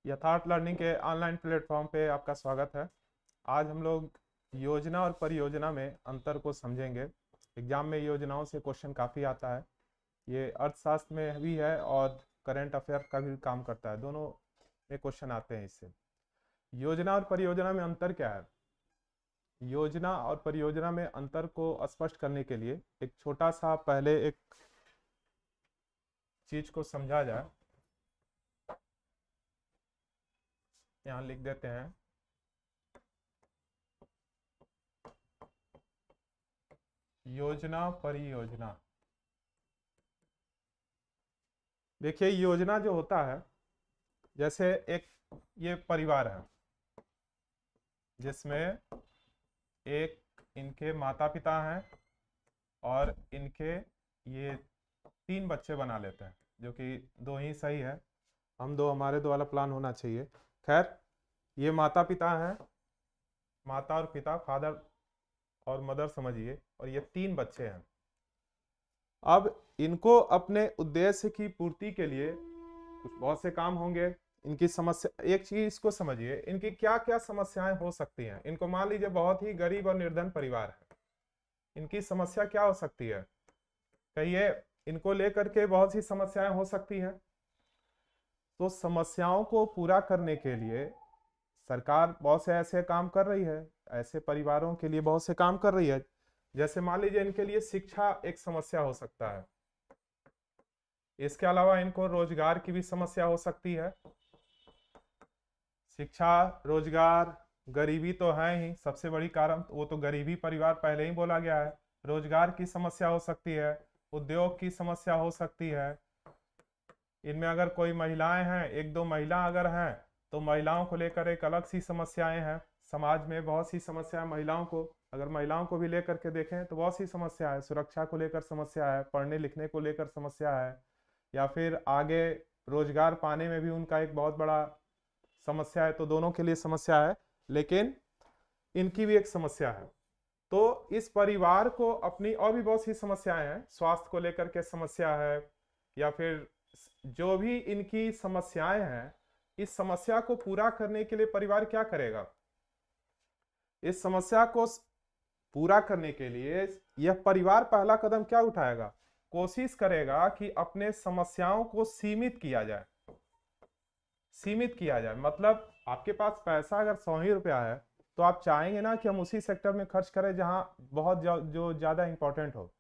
यथार्थ लर्निंग के online platform पे आपका स्वागत है। आज हम लोग योजना और परियोजना में अंतर को समझेंगे। एग्जाम में योजनाओं से क्वेश्चन काफ़ी आता है। ये अर्थशास्त्र में भी है और करंट अफेयर का भी काम करता है, दोनों में क्वेश्चन आते हैं इससे। योजना और परियोजना में अंतर क्या है? योजना और परियोजना में अंतर को स्पष्ट करने के लिए एक छोटा सा पहले एक चीज को समझा जाए। यहाँ लिख देते हैं, योजना परियोजना। देखिए, योजना जो होता है, जैसे एक ये परिवार है जिसमें एक इनके माता पिता हैं और इनके ये 3 बच्चे बना लेते हैं, जो कि 2 ही सही है। हम दो, हमारे दो वाला प्लान होना चाहिए। खैर, ये माता पिता हैं, माता और पिता, फादर और मदर समझिए, और ये 3 बच्चे हैं। अब इनको अपने उद्देश्य की पूर्ति के लिए कुछ बहुत से काम होंगे। इनकी समस्या, एक चीज इसको समझिए, इनकी क्या क्या समस्याएं हो सकती हैं। इनको मान लीजिए बहुत ही गरीब और निर्धन परिवार है, इनकी समस्या क्या हो सकती है? कहिए, इनको लेकर के बहुत सी समस्याएं हो सकती हैं। तो समस्याओं को पूरा करने के लिए सरकार बहुत से ऐसे काम कर रही है, ऐसे परिवारों के लिए बहुत से काम कर रही है। जैसे मान लीजिए इनके लिए शिक्षा एक समस्या हो सकता है। इसके अलावा इनको रोजगार की भी समस्या हो सकती है। शिक्षा, रोजगार, गरीबी तो है ही सबसे बड़ी कारण, वो तो गरीबी परिवार पहले ही बोला गया है। रोजगार की समस्या हो सकती है, उद्योग की समस्या हो सकती है। इनमें अगर कोई महिलाएं हैं, एक दो महिला अगर हैं, तो महिलाओं को लेकर एक अलग सी समस्याएं हैं। समाज में बहुत सी समस्याएं महिलाओं को, अगर महिलाओं को भी लेकर के देखें तो बहुत सी समस्या है। सुरक्षा को लेकर समस्या है, पढ़ने लिखने को लेकर समस्या है, या फिर आगे रोजगार पाने में भी उनका एक बहुत बड़ा समस्या है। तो दोनों के लिए समस्या है, लेकिन इनकी भी एक समस्या है। तो इस परिवार को अपनी और भी बहुत सी समस्याएं हैं, स्वास्थ्य को लेकर के समस्या है, या फिर जो भी इनकी समस्याएं हैं, इस समस्या को पूरा करने के लिए परिवार क्या करेगा? इस समस्या को पूरा करने के लिए यह परिवार पहला कदम क्या उठाएगा? कोशिश करेगा कि अपने समस्याओं को सीमित किया जाए। सीमित किया जाए मतलब, आपके पास पैसा अगर 100 ही रुपया है, तो आप चाहेंगे ना कि हम उसी सेक्टर में खर्च करें जहां बहुत जो ज्यादा इंपॉर्टेंट हो।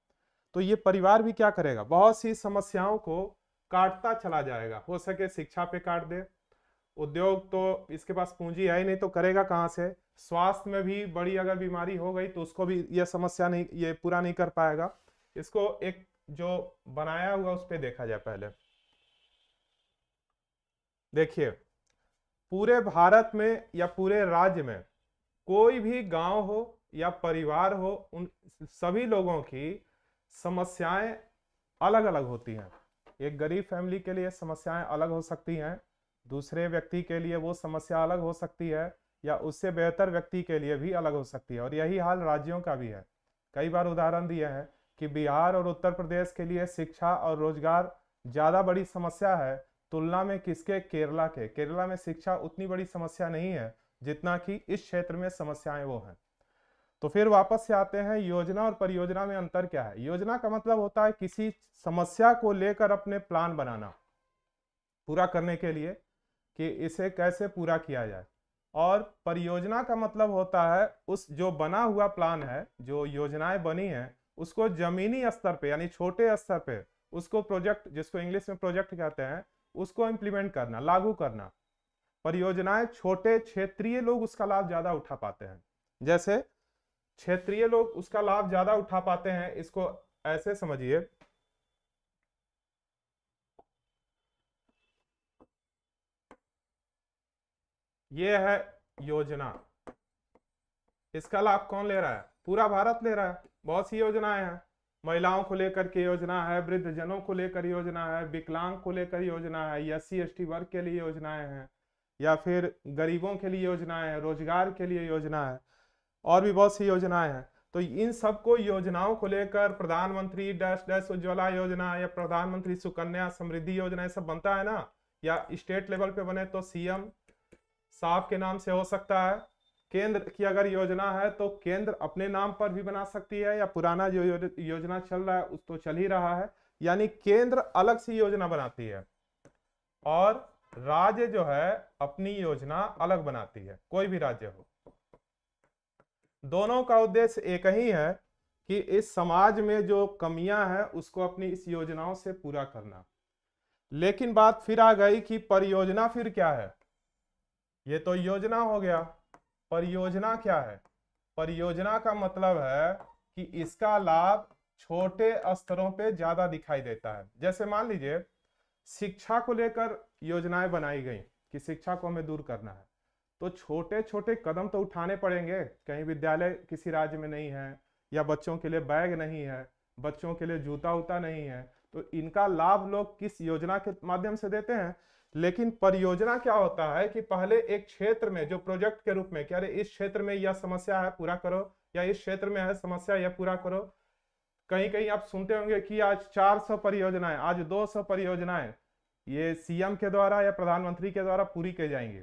तो ये परिवार भी क्या करेगा? बहुत सी समस्याओं को काटता चला जाएगा। हो सके शिक्षा पे काट दे, उद्योग तो इसके पास पूंजी है ही नहीं, तो करेगा कहां से? स्वास्थ्य में भी बड़ी अगर बीमारी हो गई तो उसको भी यह समस्या नहीं, ये पूरा नहीं कर पाएगा। इसको एक जो बनाया हुआ उस पर देखा जाए पहले। देखिए, पूरे भारत में या पूरे राज्य में कोई भी गांव हो या परिवार हो, उन सभी लोगों की समस्याएं अलग अलग होती हैं। एक गरीब फैमिली के लिए समस्याएं अलग हो सकती हैं, दूसरे व्यक्ति के लिए वो समस्या अलग हो सकती है, या उससे बेहतर व्यक्ति के लिए भी अलग हो सकती है। और यही हाल राज्यों का भी है। कई बार उदाहरण दिए हैं कि बिहार और उत्तर प्रदेश के लिए शिक्षा और रोजगार ज्यादा बड़ी समस्या है तुलना में किसके? केरला के। केरला में शिक्षा उतनी बड़ी समस्या नहीं है जितना कि इस क्षेत्र में समस्याएं वो हैं। तो फिर वापस से आते हैं, योजना और परियोजना में अंतर क्या है? योजना का मतलब होता है किसी समस्या को लेकर अपने प्लान बनाना पूरा करने के लिए, कि इसे कैसे पूरा किया जाए। और परियोजना का मतलब होता है उस जो बना हुआ प्लान है, जो योजनाएं बनी हैं, उसको जमीनी स्तर पे यानी छोटे स्तर पे उसको प्रोजेक्ट, जिसको इंग्लिश में प्रोजेक्ट कहते हैं, उसको इंप्लीमेंट करना, लागू करना। परियोजनाएं छोटे क्षेत्रीय लोग उसका लाभ ज्यादा उठा पाते हैं। जैसे क्षेत्रीय लोग उसका लाभ ज्यादा उठा पाते हैं, इसको ऐसे समझिए, ये है योजना। इसका लाभ कौन ले रहा है? पूरा भारत ले रहा है। बहुत सी योजनाएं हैं, महिलाओं को लेकर के योजना है, वृद्ध जनों को लेकर योजना है, विकलांग को लेकर योजना है, एससी एसटी वर्ग के लिए योजनाएं हैं, या फिर गरीबों के लिए योजनाएं हैं, रोजगार के लिए योजना है, और भी बहुत सी योजनाएं हैं। तो इन सबको योजनाओं को लेकर प्रधानमंत्री डैश डैश उज्ज्वला योजना या प्रधानमंत्री सुकन्या समृद्धि योजना, ये सब बनता है ना। या स्टेट लेवल पे बने तो सीएम साहब के नाम से हो सकता है। केंद्र की अगर योजना है तो केंद्र अपने नाम पर भी बना सकती है, या पुराना जो योजना चल रहा है उस तो चल ही रहा है, यानी केंद्र अलग से योजना बनाती है और राज्य जो है अपनी योजना अलग बनाती है, कोई भी राज्य हो। दोनों का उद्देश्य एक ही है कि इस समाज में जो कमियां हैं उसको अपनी इस योजनाओं से पूरा करना। लेकिन बात फिर आ गई कि परियोजना फिर क्या है। ये तो योजना हो गया, परियोजना क्या है? परियोजना का मतलब है कि इसका लाभ छोटे स्तरों पे ज्यादा दिखाई देता है। जैसे मान लीजिए शिक्षा को लेकर योजनाएं बनाई गई कि शिक्षा को हमें दूर करना है, तो छोटे छोटे कदम तो उठाने पड़ेंगे। कहीं विद्यालय किसी राज्य में नहीं है, या बच्चों के लिए बैग नहीं है, बच्चों के लिए जूता उता नहीं है, तो इनका लाभ लोग किस योजना के माध्यम से देते हैं। लेकिन परियोजना क्या होता है कि पहले एक क्षेत्र में जो प्रोजेक्ट के रूप में कि अरे इस क्षेत्र में यह समस्या है पूरा करो, या इस क्षेत्र में है समस्या यह पूरा करो। कहीं कहीं आप सुनते होंगे कि आज 400 परियोजनाएं, आज 200 परियोजनाएं ये सीएम के द्वारा या प्रधानमंत्री के द्वारा पूरी की जाएंगी।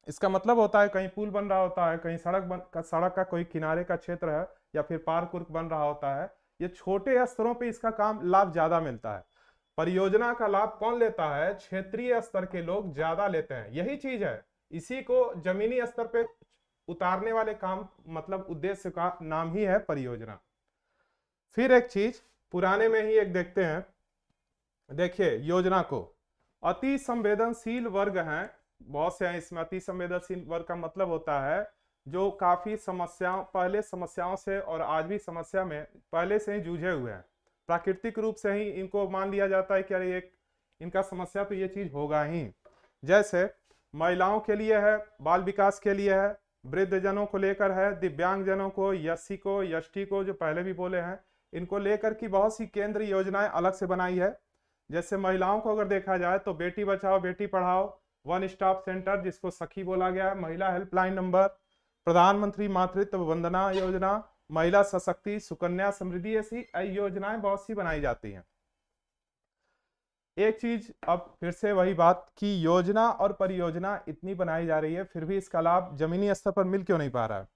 इसका मतलब होता है कहीं पुल बन रहा होता है, कहीं सड़क का कोई किनारे का क्षेत्र है, या फिर पार्क उर्क बन रहा होता है। ये छोटे स्तरों पे इसका काम लाभ ज्यादा मिलता है। परियोजना का लाभ कौन लेता है? क्षेत्रीय स्तर के लोग ज्यादा लेते हैं। यही चीज है, इसी को जमीनी स्तर पे उतारने वाले काम मतलब उद्देश्य का नाम ही है परियोजना। फिर एक चीज पुराने में ही एक देखते हैं, देखिए योजना को अति संवेदनशील वर्ग हैं, बहुत से हैं इसमें। अति संवेदनशील वर्ग का मतलब होता है जो काफी पहले समस्याओं से और आज भी समस्या में पहले से ही जूझे हुए हैं। प्राकृतिक रूप से ही इनको मान लिया जाता है कि अरे एक इनका समस्या तो ये चीज होगा ही। जैसे महिलाओं के लिए है, बाल विकास के लिए है, वृद्ध जनों को लेकर है, दिव्यांग जनों को, यस्सी को, यष्टि को जो पहले भी बोले हैं, इनको लेकर की बहुत सी केंद्रीय योजनाएं अलग से बनाई है। जैसे महिलाओं को अगर देखा जाए तो Beti Bachao Beti Padhao, one stop centre जिसको सखी बोला गया है, महिला हेल्पलाइन नंबर, प्रधानमंत्री मातृत्व वंदना योजना, महिला सशक्ति, सुकन्या समृद्धि, ऐसी योजनाएं बहुत सी बनाई जाती हैं। एक चीज अब फिर से वही बात कि योजना और परियोजना इतनी बनाई जा रही है, फिर भी इसका लाभ जमीनी स्तर पर मिल क्यों नहीं पा रहा है?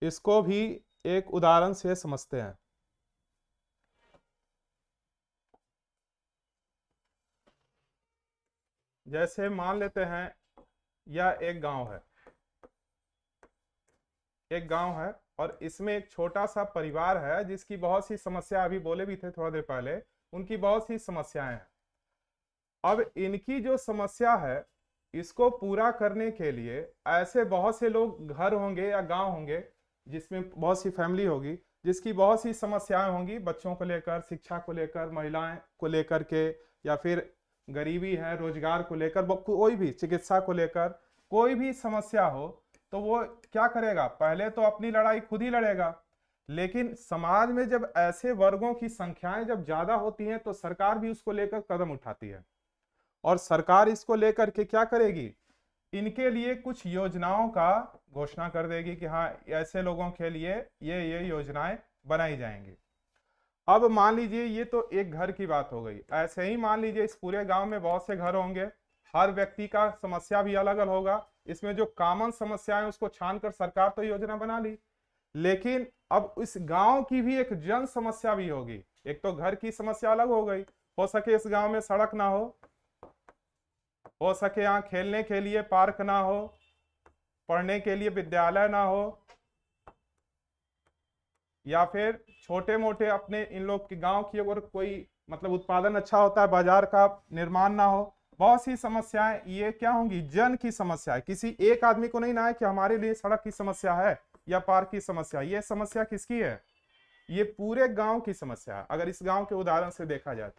इसको भी एक उदाहरण से समझते हैं। जैसे मान लेते हैं यह एक गांव है, एक गांव है और इसमें एक छोटा सा परिवार है जिसकी बहुत सी समस्या, अभी बोले भी थे थोड़ा देर पहले, उनकी बहुत सी समस्याएं हैं। अब इनकी जो समस्या है इसको पूरा करने के लिए ऐसे बहुत से लोग घर होंगे या गांव होंगे जिसमें बहुत सी फैमिली होगी जिसकी बहुत सी समस्याएं होंगी, बच्चों को लेकर, शिक्षा को लेकर, महिलाएं को लेकर के, या फिर गरीबी है, रोजगार को लेकर, कोई भी चिकित्सा को लेकर कोई भी समस्या हो तो वो क्या करेगा? पहले तो अपनी लड़ाई खुद ही लड़ेगा। लेकिन समाज में जब ऐसे वर्गों की संख्याएं जब ज्यादा होती हैं तो सरकार भी उसको लेकर कदम उठाती है, और सरकार इसको लेकर के क्या करेगी? इनके लिए कुछ योजनाओं का घोषणा कर देगी कि हाँ ऐसे लोगों के लिए ये योजनाएं बनाई जाएंगी। अब मान लीजिए ये तो एक घर की बात हो गई, ऐसे ही मान लीजिए इस पूरे गांव में बहुत से घर होंगे, हर व्यक्ति का समस्या भी अलग अलग होगा। इसमें जो कॉमन समस्या है उसको छानकर सरकार तो योजना बना ली, लेकिन अब इस गांव की भी एक जन समस्या भी होगी। एक तो घर की समस्या अलग हो गई, हो सके इस गांव में सड़क ना हो सके यहाँ खेलने के लिए पार्क ना हो, पढ़ने के लिए विद्यालय ना हो, या फिर छोटे मोटे अपने इन लोग के गांव की अगर कोई मतलब उत्पादन अच्छा होता है बाजार का निर्माण ना हो। बहुत सी समस्याएं ये क्या होंगी? जन की समस्या है। किसी एक आदमी को नहीं ना है कि हमारे लिए सड़क की समस्या है या पार्क की समस्या। ये समस्या किसकी है? ये पूरे गांव की समस्या है, अगर इस गांव के उदाहरण से देखा जाए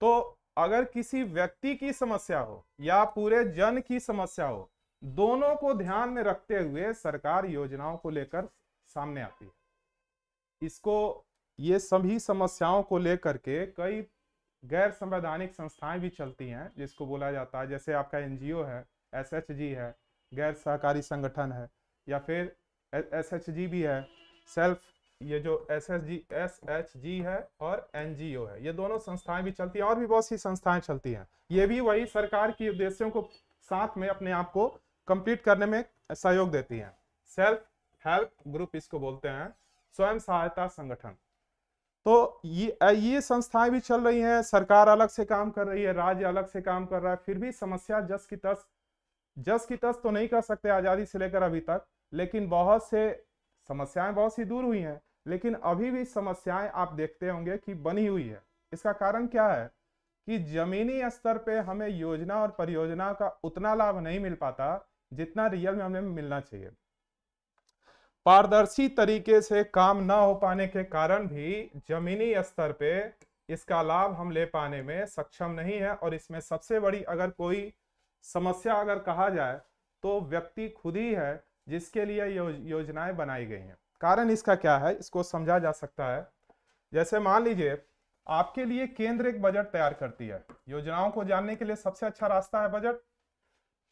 तो अगर किसी व्यक्ति की समस्या हो या पूरे जन की समस्या हो, दोनों को ध्यान में रखते हुए सरकार योजनाओं को लेकर सामने आती है। इसको ये सभी समस्याओं को लेकर के कई गैर संवैधानिक संस्थाएं भी चलती हैं जिसको बोला जाता है, जैसे आपका एनजीओ है, एसएचजी है, गैर सहकारी संगठन है, या फिर एसएचजी भी है, सेल्फ ये जो SHG है और NGO है, ये दोनों संस्थाएं भी चलती हैं और भी बहुत सी संस्थाएं चलती हैं। ये भी वही सरकार की उद्देश्यों को साथ में अपने आप को कंप्लीट करने में सहयोग देती हैं। सेल्फ हेल्प ग्रुप इसको बोलते हैं, स्वयं सहायता संगठन। तो ये संस्थाएं भी चल रही हैं, सरकार अलग से काम कर रही है, राज्य अलग से काम कर रहा है, फिर भी समस्या जस की तस तो नहीं कर सकते आजादी से लेकर अभी तक, लेकिन बहुत से समस्याएं बहुत सी दूर हुई हैं, लेकिन अभी भी समस्याएं आप देखते होंगे कि बनी हुई है। इसका कारण क्या है कि जमीनी स्तर पे हमें योजना और परियोजना का उतना लाभ नहीं मिल पाता जितना रियल में हमें मिलना चाहिए। पारदर्शी तरीके से काम ना हो पाने के कारण भी जमीनी स्तर पे इसका लाभ हम ले पाने में सक्षम नहीं है। और इसमें सबसे बड़ी अगर कोई समस्या अगर कहा जाए तो व्यक्ति खुद ही है जिसके लिए योजनाएं बनाई गई हैं। कारण इसका क्या है, इसको समझा जा सकता है। जैसे मान लीजिए आपके लिए केंद्र एक बजट तैयार करती है। योजनाओं को जानने के लिए सबसे अच्छा रास्ता है बजट।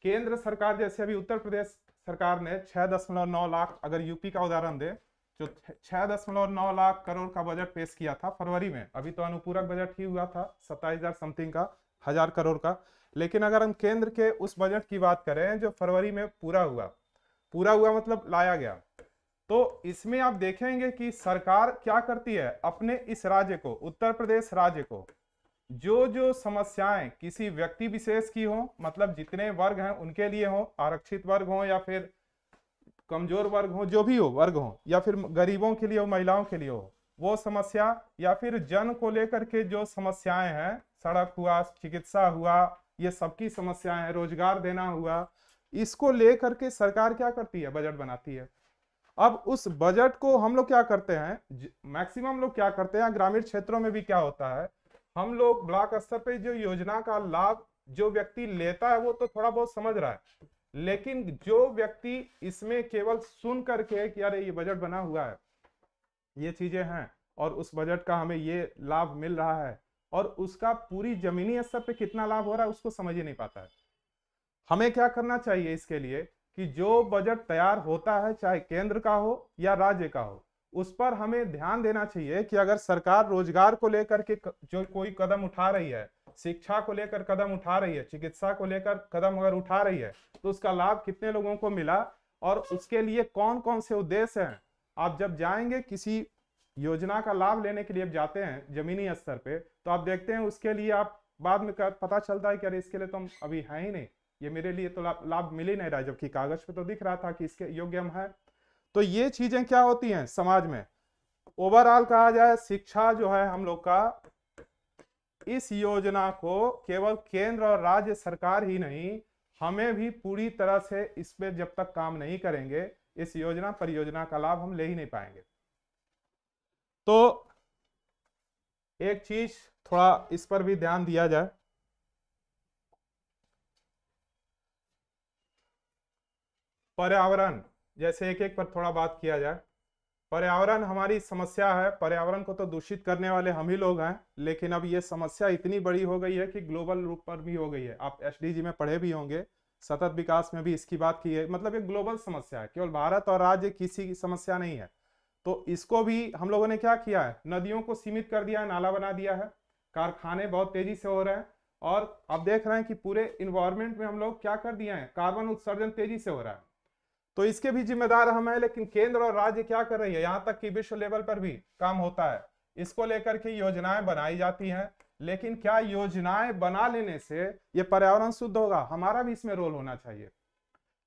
केंद्र सरकार, जैसे अभी उत्तर प्रदेश सरकार ने 6.9 लाख, अगर यूपी का उदाहरण दे, जो 6.9 लाख करोड़ का बजट पेश किया था फरवरी में। अभी तो अनुपूरक बजट ही हुआ था 27,000 समथिंग का, 1000 करोड़ का। लेकिन अगर हम केंद्र के उस बजट की बात करें जो फरवरी में पूरा हुआ मतलब लाया गया, तो इसमें आप देखेंगे कि सरकार क्या करती है, अपने इस राज्य को, उत्तर प्रदेश राज्य को, जो समस्याएं किसी व्यक्ति विशेष की हो, मतलब जितने वर्ग हैं उनके लिए हो, आरक्षित वर्ग हो या फिर कमजोर वर्ग हो, जो भी हो वर्ग हो, या फिर गरीबों के लिए हो, महिलाओं के लिए हो, वो समस्या, या फिर जन को लेकर के जो समस्याएं हैं, सड़क हुआ, चिकित्सा हुआ, ये सबकी समस्याएं हैं, रोजगार देना हुआ, इसको लेकर के सरकार क्या करती है, बजट बनाती है। अब उस बजट को हम लोग क्या करते हैं, मैक्सिमम लोग क्या करते हैं, ग्रामीण क्षेत्रों में भी क्या होता है, हम लोग ब्लॉक स्तर पे जो योजना का लाभ जो व्यक्ति लेता है वो तो थोड़ा बहुत समझ रहा है, लेकिन जो व्यक्ति इसमें केवल सुन करके कि अरे ये बजट बना हुआ है, ये चीजें हैं और उस बजट का हमें ये लाभ मिल रहा है, और उसका पूरी जमीनी स्तर पे कितना लाभ हो रहा है उसको समझ ही नहीं पाता है। हमें क्या करना चाहिए इसके लिए कि जो बजट तैयार होता है, चाहे केंद्र का हो या राज्य का हो, उस पर हमें ध्यान देना चाहिए कि अगर सरकार रोजगार को लेकर के जो कोई कदम उठा रही है, शिक्षा को लेकर कदम उठा रही है, चिकित्सा को लेकर कदम अगर उठा रही है, तो उसका लाभ कितने लोगों को मिला और उसके लिए कौन कौन से उद्देश्य हैं। आप जब जाएंगे किसी योजना का लाभ लेने के लिए जाते हैं जमीनी स्तर पे, तो आप देखते हैं उसके लिए आप बाद में पता चलता है कि अरे इसके लिए तो हम अभी है ही नहीं, ये मेरे लिए तो लाभ मिल ही नहीं रहा, जबकि कागज पे तो दिख रहा था कि इसके योग्य हम है। तो ये चीजें क्या होती हैं समाज में। ओवरऑल कहा जाए, शिक्षा जो है हम लोग का, इस योजना को केवल केंद्र और राज्य सरकार ही नहीं, हमें भी पूरी तरह से इस पे जब तक काम नहीं करेंगे, इस योजना परियोजना का लाभ हम ले ही नहीं पाएंगे। तो एक चीज थोड़ा इस पर भी ध्यान दिया जाए, पर्यावरण, जैसे एक एक पर थोड़ा बात किया जाए। पर्यावरण हमारी समस्या है, पर्यावरण को तो दूषित करने वाले हम ही लोग हैं, लेकिन अब ये समस्या इतनी बड़ी हो गई है कि ग्लोबल रूप पर भी हो गई है। आप SDG में पढ़े भी होंगे, सतत विकास में भी इसकी बात की है, मतलब एक ग्लोबल समस्या है, केवल भारत और राज्य किसी की समस्या नहीं है। तो इसको भी हम लोगों ने क्या किया है, नदियों को सीमित कर दिया है, नाला बना दिया है, कारखाने बहुत तेजी से हो रहे हैं, और आप देख रहे हैं कि पूरे इन्वायरमेंट में हम लोग क्या कर दिए हैं, कार्बन उत्सर्जन तेजी से हो रहा है। तो इसके भी जिम्मेदार हम हैं, लेकिन केंद्र और राज्य क्या कर रही है, यहां तक कि विश्व लेवल पर भी काम होता है, इसको लेकर के योजनाएं बनाई जाती हैं। लेकिन क्या योजनाएं बना लेने से ये पर्यावरण शुद्ध होगा, हमारा भी इसमें रोल होना चाहिए।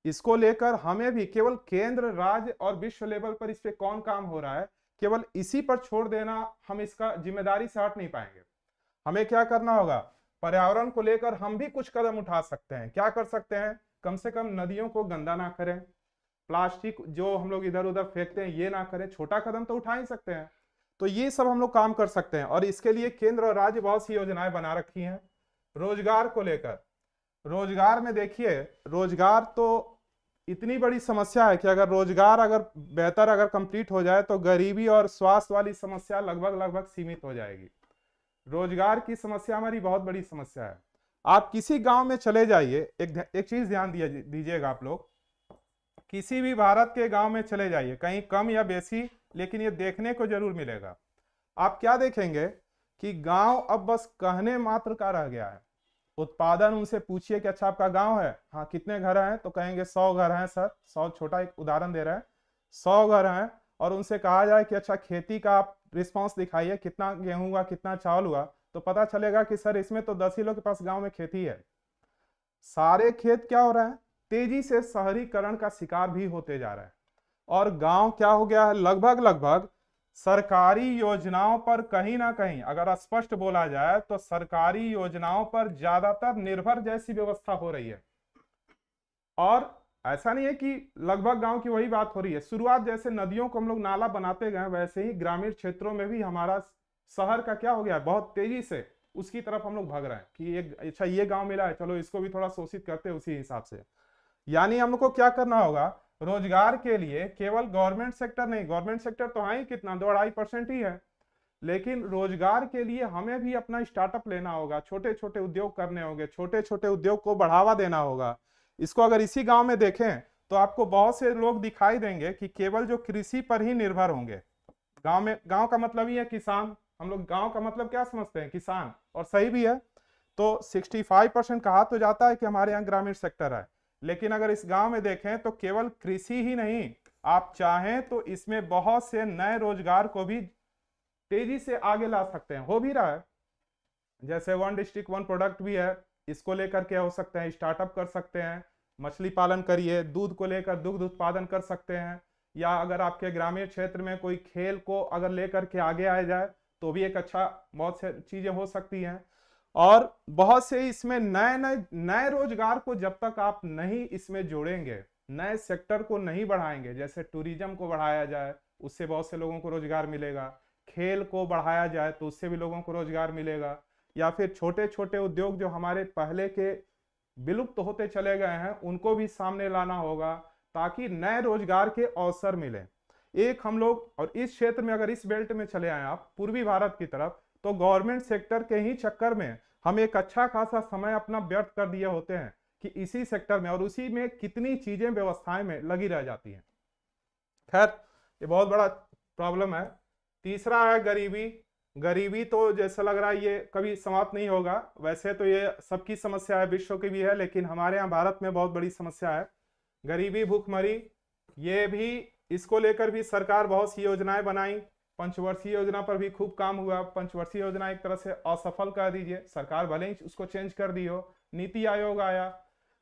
इसको लेकर हमें भी केवल केंद्र, राज्य और विश्व लेवल पर इस पे कौन काम हो रहा है, केवल इसी पर छोड़ देना, हम इसका जिम्मेदारी से हट नहीं पाएंगे। हमें क्या करना होगा, पर्यावरण को लेकर हम भी कुछ कदम उठा सकते हैं। क्या कर सकते हैं, कम से कम नदियों को गंदा ना करें, प्लास्टिक जो हम लोग इधर उधर फेंकते हैं ये ना करें, छोटा कदम तो उठा ही सकते हैं। तो ये सब हम लोग काम कर सकते हैं, और इसके लिए केंद्र और राज्य बहुत सी योजनाएं बना रखी हैं। रोजगार को लेकर, रोजगार में देखिए, रोजगार तो इतनी बड़ी समस्या है कि अगर रोजगार अगर बेहतर अगर कंप्लीट हो जाए तो गरीबी और स्वास्थ्य वाली समस्या लगभग सीमित हो जाएगी। रोजगार की समस्या हमारी बहुत बड़ी समस्या है। आप किसी गांव में चले जाइए, एक चीज ध्यान दीजिएगा आप लोग, किसी भी भारत के गांव में चले जाइए, कहीं कम या बेसी लेकिन ये देखने को जरूर मिलेगा। आप क्या देखेंगे कि गांव अब बस कहने मात्र का रह गया है। उत्पादन उनसे पूछिए कि अच्छा आपका गांव है, हाँ कितने घर हैं, तो कहेंगे 100 घर हैं सर। 100 छोटा एक उदाहरण दे रहे हैं, 100 घर हैं। और उनसे कहा जाए कि अच्छा खेती का आप रिस्पॉन्स दिखाइए, कितना गेहूं हुआ, कितना चावल हुआ, तो पता चलेगा कि सर इसमें तो 10 ही लोग के पास गांव में खेती है। सारे खेत क्या हो रहा है, तेजी से शहरीकरण का शिकार भी होते जा रहा है। और गांव क्या हो गया है, लगभग लगभग सरकारी योजनाओं पर कहीं ना कहीं, अगर स्पष्ट बोला जाए तो सरकारी योजनाओं पर ज्यादातर निर्भर जैसी व्यवस्था हो रही है। और ऐसा नहीं है कि लगभग गांव की वही बात हो रही है। शुरुआत जैसे नदियों को हम लोग नाला बनाते गए, वैसे ही ग्रामीण क्षेत्रों में भी हमारा शहर का क्या हो गया है, बहुत तेजी से उसकी तरफ हम लोग भाग रहे हैं कि एक अच्छा ये गांव मिला है, चलो इसको भी थोड़ा शोषित करते हैं उसी हिसाब से। यानी हम लोग को क्या करना होगा, रोजगार के लिए केवल गवर्नमेंट सेक्टर नहीं, गवर्नमेंट सेक्टर तो है ही कितना, 2-2.5% ही है, लेकिन रोजगार के लिए हमें भी अपना स्टार्टअप लेना होगा, छोटे छोटे उद्योग करने होंगे, छोटे छोटे उद्योग को बढ़ावा देना होगा। इसको अगर इसी गांव में देखें तो आपको बहुत से लोग दिखाई देंगे कि केवल जो कृषि पर ही निर्भर होंगे। गांव में, गांव का मतलब ही है किसान, हम लोग गांव का मतलब क्या समझते हैं, किसान, और सही भी है। तो 65% कहा तो जाता है कि हमारे यहाँ ग्रामीण सेक्टर है, लेकिन अगर इस गांव में देखें तो केवल कृषि ही नहीं, आप चाहें तो इसमें बहुत से नए रोजगार को भी तेजी से आगे ला सकते हैं, हो भी रहा है। जैसे 1 डिस्ट्रिक्ट 1 प्रोडक्ट भी है, इसको लेकर के हो सकते हैं, स्टार्टअप कर सकते हैं, मछली पालन करिए, दूध को लेकर दुग्ध उत्पादन कर सकते हैं, या अगर आपके ग्रामीण क्षेत्र में कोई खेल को अगर लेकर के आगे आ जाए तो भी एक अच्छा, बहुत से चीजें हो सकती हैं। और बहुत से इसमें नए नए नए रोजगार को जब तक आप नहीं इसमें जोड़ेंगे, नए सेक्टर को नहीं बढ़ाएंगे, जैसे टूरिज्म को बढ़ाया जाए उससे बहुत से लोगों को रोजगार मिलेगा, खेल को बढ़ाया जाए तो उससे भी लोगों को रोजगार मिलेगा, या फिर छोटे छोटे उद्योग जो हमारे पहले के विलुप्त होते चले गए हैं उनको भी सामने लाना होगा, ताकि नए रोजगार के अवसर मिले। एक हम लोग, और इस क्षेत्र में अगर इस बेल्ट में चले आए आप पूर्वी भारत की तरफ, तो गवर्नमेंट सेक्टर के ही चक्कर में हम एक अच्छा खासा समय अपना व्यर्थ कर दिए होते हैं कि इसी सेक्टर में, और उसी में कितनी चीजें व्यवस्थाएं में लगी रह जाती हैं। खैर ये बहुत बड़ा प्रॉब्लम है। तीसरा है गरीबी। गरीबी तो जैसा लग रहा है ये कभी समाप्त नहीं होगा। वैसे तो ये सबकी समस्या है, विश्व की भी है, लेकिन हमारे यहाँ भारत में बहुत बड़ी समस्या है गरीबी, भूखमरी। ये भी, इसको लेकर भी सरकार बहुत सी योजनाएं बनाई, पंचवर्षीय योजना पर भी खूब काम हुआ। पंचवर्षीय योजना एक तरह से असफल कर दीजिए, सरकार भले ही उसको चेंज कर दी हो। नीति आयोग आया,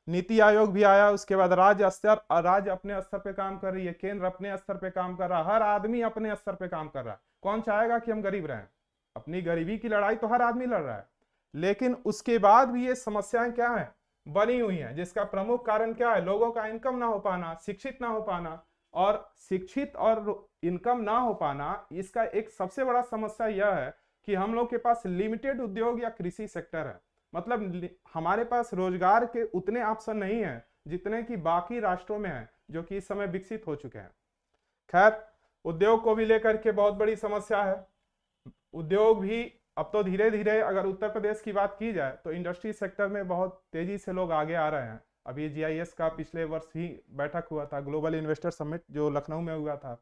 नीति आयोग भी आया, उसके बाद राज्य अपने स्तर पे काम कर रही है, केंद्र अपने स्तर पे काम कर रहा है, हर आदमी अपने स्तर पे काम कर रहा है। कौन चाहेगा कि हम गरीब रहें? अपनी गरीबी की लड़ाई तो हर आदमी लड़ रहा है, लेकिन उसके बाद भी ये समस्याएं क्या है, बनी हुई हैं, जिसका प्रमुख कारण क्या है, लोगों का इनकम ना हो पाना, शिक्षित ना हो पाना। और शिक्षित और इनकम ना हो पाना, इसका एक सबसे बड़ा समस्या यह है कि हम लोग के पास लिमिटेड उद्योग या कृषि सेक्टर है। मतलब हमारे पास रोजगार के उतने ऑप्शन नहीं है जितने कि बाकी राष्ट्रों में है, जो कि इस समय विकसित हो चुके हैं। खैर, उद्योग को भी लेकर के बहुत बड़ी समस्या है। उद्योग भी अब तो धीरे धीरे, अगर उत्तर प्रदेश की बात की जाए तो इंडस्ट्री सेक्टर में बहुत तेजी से लोग आगे आ रहे हैं। अभी GIS का पिछले वर्ष ही बैठक हुआ था, ग्लोबल इन्वेस्टर समिट जो लखनऊ में हुआ था,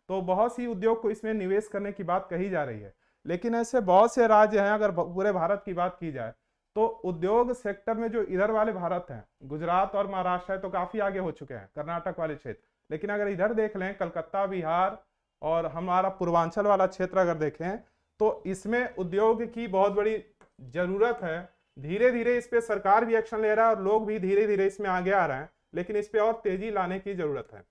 तो बहुत सी उद्योग को इसमें निवेश करने की बात कही जा रही है। लेकिन ऐसे बहुत से राज्य हैं, अगर पूरे भारत की बात की जाए तो उद्योग सेक्टर में जो इधर वाले भारत हैं, गुजरात और महाराष्ट्र है तो काफी आगे हो चुके हैं, कर्नाटक वाले क्षेत्र। लेकिन अगर इधर देख लें, कलकत्ता, बिहार और हमारा पूर्वांचल वाला क्षेत्र अगर देखें, तो इसमें उद्योग की बहुत बड़ी जरूरत है। धीरे धीरे इस पे सरकार भी एक्शन ले रहा है और लोग भी धीरे धीरे इसमें आगे आ रहे हैं, लेकिन इस पे और तेजी लाने की जरूरत है।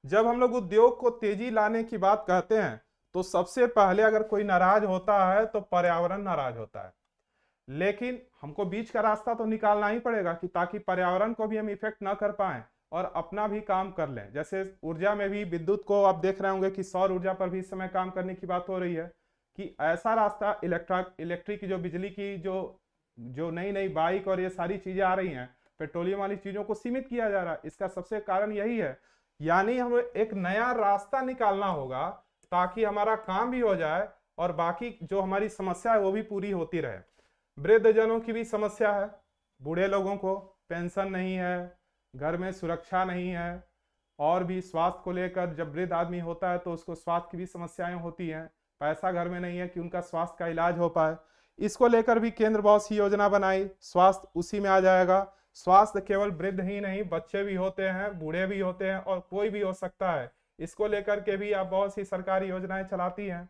जब हम लोग उद्योग को तेजी लाने की बात कहते हैं तो सबसे पहले अगर कोई नाराज होता है तो पर्यावरण नाराज होता है। लेकिन हमको बीच का रास्ता तो निकालना ही पड़ेगा कि ताकि पर्यावरण को भी हम इफेक्ट ना कर पाए और अपना भी काम कर लें। जैसे ऊर्जा में भी, विद्युत को आप देख रहे होंगे कि सौर ऊर्जा पर भी इस समय काम करने की बात हो रही है, कि ऐसा रास्ता, इलेक्ट्रिक जो बिजली की जो नई नई बाइक और ये सारी चीजें आ रही हैं, पेट्रोलियम वाली चीजों को सीमित किया जा रहा है। इसका सबसे कारण यही है। यानी हमें एक नया रास्ता निकालना होगा ताकि हमारा काम भी हो जाए और बाकी जो हमारी समस्या है वो भी पूरी होती रहे। वृद्धजनों की भी समस्या है, बूढ़े लोगों को पेंशन नहीं है, घर में सुरक्षा नहीं है, और भी स्वास्थ्य को लेकर, जब वृद्ध आदमी होता है तो उसको स्वास्थ्य की भी समस्याएं होती हैं, पैसा घर में नहीं है कि उनका स्वास्थ्य का इलाज हो पाए। इसको लेकर भी केंद्र बहुत सी योजना बनाई, स्वास्थ्य उसी में आ जाएगा। स्वास्थ्य केवल वृद्ध ही नहीं, बच्चे भी होते हैं, बूढ़े भी होते हैं और कोई भी हो सकता है। इसको लेकर के भी आप बहुत सी सरकारी योजनाएं चलाती हैं।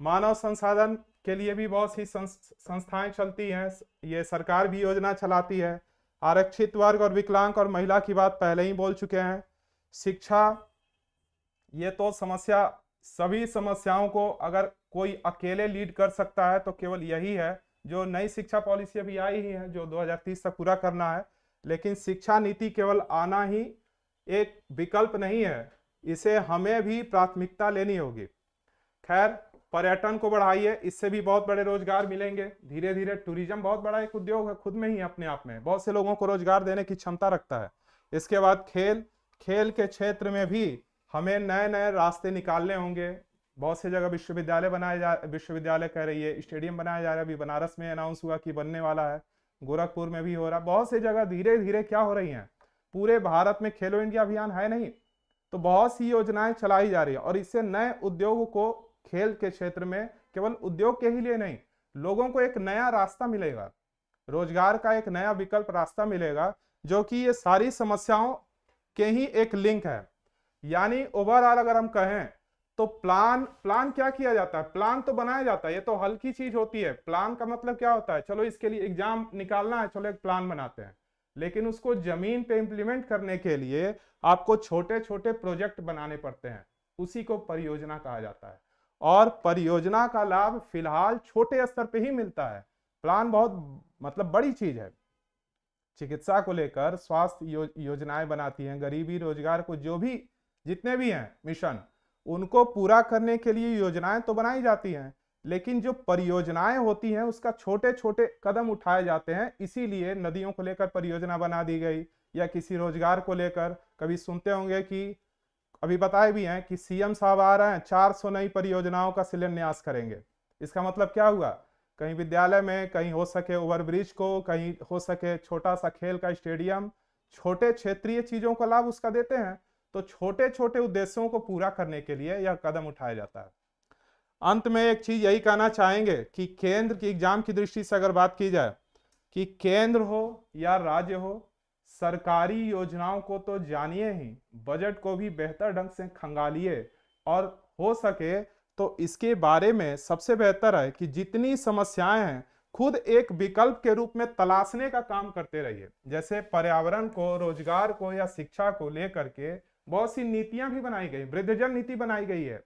मानव संसाधन के लिए भी बहुत सी संस्थाएं चलती हैं, ये सरकार भी योजना चलाती है। आरक्षित वर्ग और विकलांग और महिला की बात पहले ही बोल चुके हैं। शिक्षा, ये तो समस्या, सभी समस्याओं को अगर कोई अकेले लीड कर सकता है तो केवल यही है। जो नई शिक्षा पॉलिसी अभी आई ही है, जो 2030 तक पूरा करना है, लेकिन शिक्षा नीति केवल आना ही एक विकल्प नहीं है, इसे हमें भी प्राथमिकता लेनी होगी। खैर, पर्यटन को बढ़ाइए, इससे भी बहुत बड़े रोजगार मिलेंगे। धीरे धीरे टूरिज्म बहुत बड़ा एक उद्योग है खुद में ही, अपने आप में बहुत से लोगों को रोजगार देने की क्षमता रखता है। इसके बाद खेल के क्षेत्र में भी हमें नए नए रास्ते निकालने होंगे। बहुत से जगह विश्वविद्यालय कह रही है, स्टेडियम बनाया जा रहा है। अभी बनारस में अनाउंस हुआ कि बनने वाला है, गोरखपुर में भी हो रहा है। बहुत सी जगह धीरे धीरे क्या हो रही हैं, पूरे भारत में खेलो इंडिया अभियान है नहीं, तो बहुत सी योजनाएं चलाई जा रही है। और इससे नए उद्योग को, खेल के क्षेत्र में केवल उद्योग के ही लिए नहीं, लोगों को एक नया रास्ता मिलेगा, रोजगार का एक नया विकल्प रास्ता मिलेगा, जो कि ये सारी समस्याओं के ही एक लिंक है। यानी ओवरऑल अगर हम कहें तो प्लान क्या किया जाता है? प्लान तो बनाया जाता है, ये तो हल्की चीज होती है। प्लान का मतलब क्या होता है? चलो इसके लिए एग्जाम निकालना है, चलो एक प्लान बनाते हैं। लेकिन उसको जमीन पे इंप्लीमेंट करने के लिए आपको छोटे छोटे प्रोजेक्ट बनाने पड़ते हैं, उसी को परियोजना कहा जाता है। और परियोजना का लाभ फिलहाल छोटे स्तर पे ही मिलता है। प्लान बहुत मतलब बड़ी चीज है। चिकित्सा को लेकर स्वास्थ्य योजनाएं बनाती हैं, गरीबी रोजगार को, जो भी जितने भी हैं मिशन, उनको पूरा करने के लिए योजनाएं तो बनाई जाती हैं, लेकिन जो परियोजनाएं होती हैं उसका छोटे छोटे कदम उठाए जाते हैं। इसीलिए नदियों को लेकर परियोजना बना दी गई, या किसी रोजगार को लेकर कभी सुनते होंगे कि अभी बताए भी हैं कि सीएम साहब आ रहे हैं, 400 नई परियोजनाओं का शिलान्यास करेंगे। इसका मतलब क्या हुआ? कहीं विद्यालय में, कहीं हो सके ओवरब्रिज को, कहीं हो सके छोटा सा खेल का स्टेडियम, छोटे क्षेत्रीय चीजों का लाभ उसका देते हैं। तो छोटे छोटे उद्देश्यों को पूरा करने के लिए यह कदम उठाया जाता है। अंत में एक चीज यही कहना चाहेंगे कि केंद्र की एग्जाम की दृष्टि से अगर बात की जाए, कि केंद्र हो या राज्य हो, सरकारी योजनाओं को तो जानिए ही, बजट को भी बेहतर ढंग से खंगालिए, और हो सके तो इसके बारे में सबसे बेहतर है कि जितनी समस्याएं हैं खुद एक विकल्प के रूप में तलाशने का काम करते रहिए। जैसे पर्यावरण को, रोजगार को या शिक्षा को लेकर के बहुत सी नीतियां भी बनाई गई। वृद्धजन नीति बनाई गई है,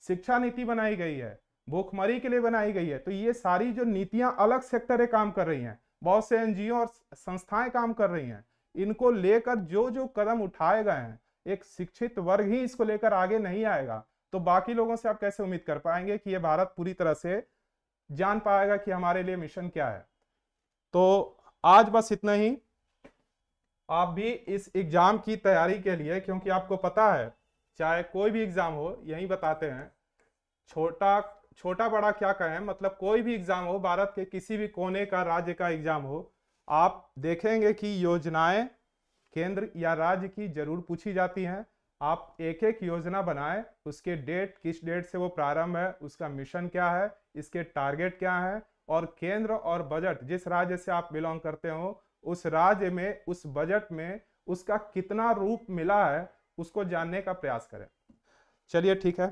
शिक्षा नीति बनाई गई है, भूखमरी के लिए बनाई गई है। तो ये सारी जो नीतियां अलग सेक्टरें काम कर रही हैं, बहुत से एनजीओ और संस्थाएं काम कर रही हैं, इनको लेकर जो जो कदम उठाए गए हैं, एक शिक्षित वर्ग ही इसको लेकर आगे नहीं आएगा तो बाकी लोगों से आप कैसे उम्मीद कर पाएंगे कि ये भारत पूरी तरह से जान पाएगा कि हमारे लिए मिशन क्या है। तो आज बस इतना ही। आप भी इस एग्जाम की तैयारी के लिए, क्योंकि आपको पता है चाहे कोई भी एग्जाम हो, यही बताते हैं, छोटा बड़ा क्या कहें, मतलब कोई भी एग्जाम हो, भारत के किसी भी कोने का, राज्य का एग्जाम हो, आप देखेंगे कि योजनाएं केंद्र या राज्य की जरूर पूछी जाती हैं। आप एक एक योजना बनाएं, उसके डेट, किस डेट से वो प्रारंभ है, उसका मिशन क्या है, इसके टारगेट क्या है, और केंद्र और बजट, जिस राज्य से आप बिलोंग करते हो, उस राज्य में, उस बजट में उसका कितना रूप मिला है, उसको जानने का प्रयास करें। चलिए ठीक है।